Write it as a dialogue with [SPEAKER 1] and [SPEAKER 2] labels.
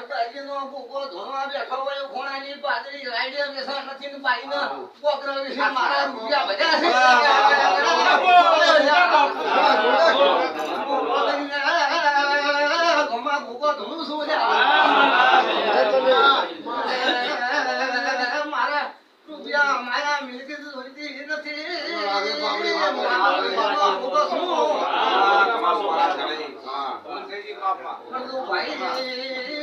[SPEAKER 1] બાજીનો ભૂકો ધોવા બેઠો હોય ઘોડાની પાદરી રાઈડે બેસા નથી ને બાઈના પોકરા વિશે મારા રૂપિયા બધા છે ગોમા ભૂકો ધોનું છું મારા રૂપિયા મારા મિલકત જોઈતી નથી ભૂકો છું ભાઈ